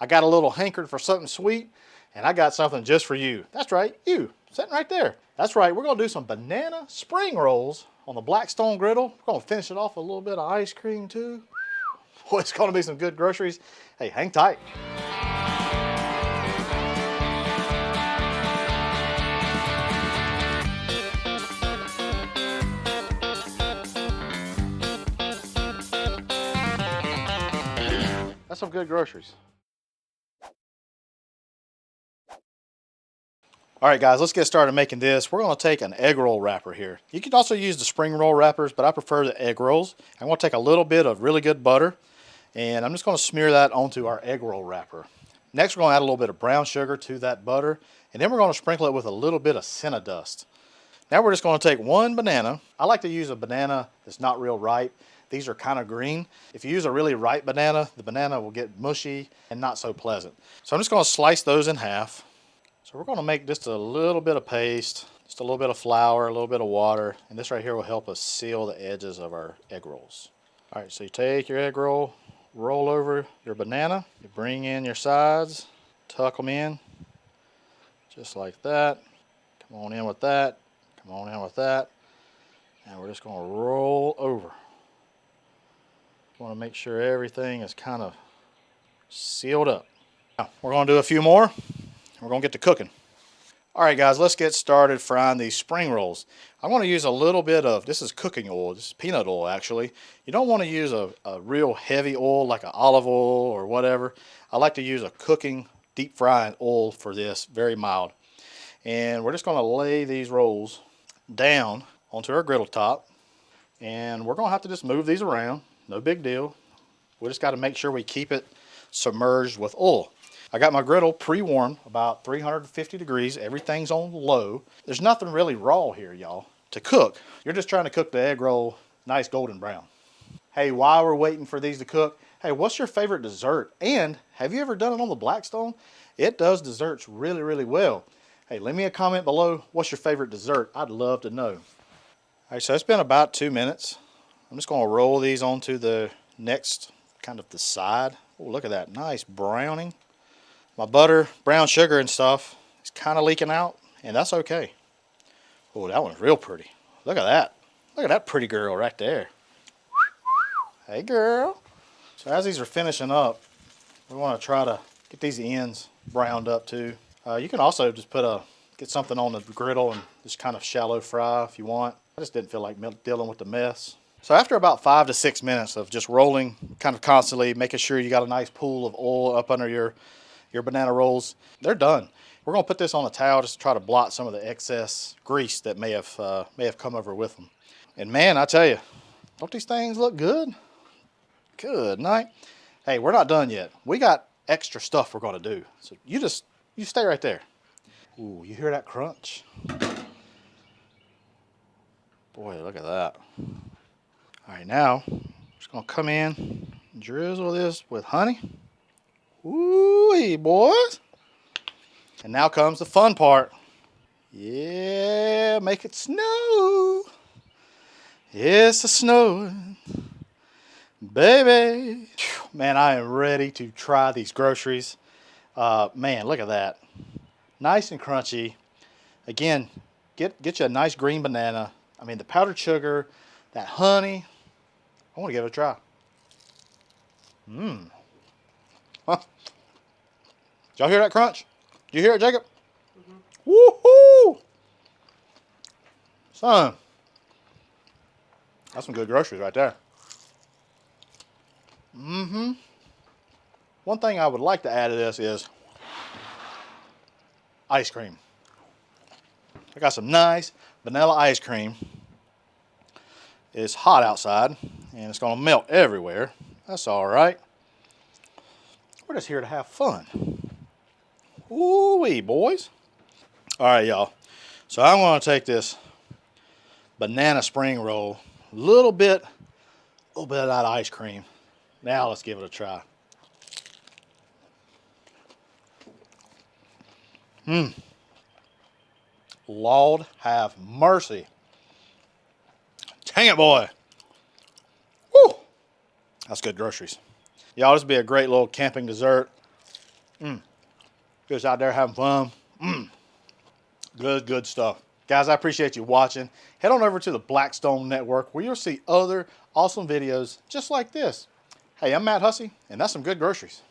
I got a little hankering for something sweet, and I got something just for you. That's right, you, sitting right there. That's right, we're gonna do some banana spring rolls on the Blackstone Griddle. We're gonna finish it off with a little bit of ice cream too. Boy, it's gonna be some good groceries. Hey, hang tight. That's some good groceries. All right, guys, let's get started making this. We're going to take an egg roll wrapper here. You can also use the spring roll wrappers, but I prefer the egg rolls. I'm going to take a little bit of really good butter, and I'm just going to smear that onto our egg roll wrapper. Next, we're going to add a little bit of brown sugar to that butter, and then we're going to sprinkle it with a little bit of senna dust. Now we're just going to take one banana. I like to use a banana that's not real ripe. These are kind of green. If you use a really ripe banana, the banana will get mushy and not so pleasant. So I'm just going to slice those in half. So we're going to make just a little bit of paste, just a little bit of flour, a little bit of water, and this right here will help us seal the edges of our egg rolls. All right, so you take your egg roll, roll over your banana, you bring in your sides, tuck them in, just like that. Come on in with that, come on in with that, and we're just going to roll over. Want to make sure everything is kind of sealed up. Now, we're going to do a few more. We're going to get to cooking. All right, guys, let's get started frying these spring rolls. I'm going to use a little bit of, this is cooking oil, this is peanut oil actually. You don't want to use a real heavy oil like an olive oil or whatever. I like to use a cooking, deep frying oil for this, very mild. And we're just going to lay these rolls down onto our griddle top. And we're going to have to just move these around, no big deal. We just got to make sure we keep it submerged with oil. I got my griddle pre-warmed, about 350 degrees. Everything's on low. There's nothing really raw here, y'all, to cook. You're just trying to cook the egg roll nice golden brown. Hey, while we're waiting for these to cook, hey, what's your favorite dessert? And have you ever done it on the Blackstone? It does desserts really, really well. Hey, leave me a comment below. What's your favorite dessert? I'd love to know. All right, so it's been about 2 minutes. I'm just going to roll these onto the next kind of the side. Oh, look at that, nice browning. My butter, brown sugar and stuff is kind of leaking out, and that's okay. Oh, that one's real pretty. Look at that. Look at that pretty girl right there. Hey, girl. So as these are finishing up, we want to try to get these ends browned up too. You can also just get something on the griddle and just kind of shallow fry if you want. I just didn't feel like dealing with the mess. So after about 5 to 6 minutes of just rolling kind of constantly, making sure you got a nice pool of oil up under your banana rolls, they're done. We're going to put this on a towel just to try to blot some of the excess grease that may have come over with them. And man, I tell you, don't these things look good? Good night. Hey, we're not done yet. We got extra stuff we're going to do. So you stay right there. Ooh, you hear that crunch? Boy, look at that. All right, now I'm just going to come in, drizzle this with honey. Ooh, boys. And now comes the fun part. Yeah, make it snow. It's a snowing. Baby. Man, I am ready to try these groceries. Man, look at that. Nice and crunchy. Again, get you a nice green banana. I mean, the powdered sugar, that honey. I want to give it a try. Huh. Did y'all hear that crunch? Did you hear it, Jacob? Mm-hmm. Woohoo! Son, that's some good groceries right there. Mm-hmm. One thing I would like to add to this is ice cream. I got some nice vanilla ice cream. It's hot outside, and it's going to melt everywhere. That's all right. We're just here to have fun. Ooh-wee, boys. All right, y'all. So I'm going to take this banana spring roll, a little bit of that ice cream. Now let's give it a try. Lord have mercy. Dang it, boy. Woo! That's good groceries. Y'all, this would be a great little camping dessert. Just out there having fun. Good stuff. Guys, I appreciate you watching. Head on over to the Blackstone Network where you'll see other awesome videos just like this. Hey, I'm Matt Hussey, and that's some good groceries.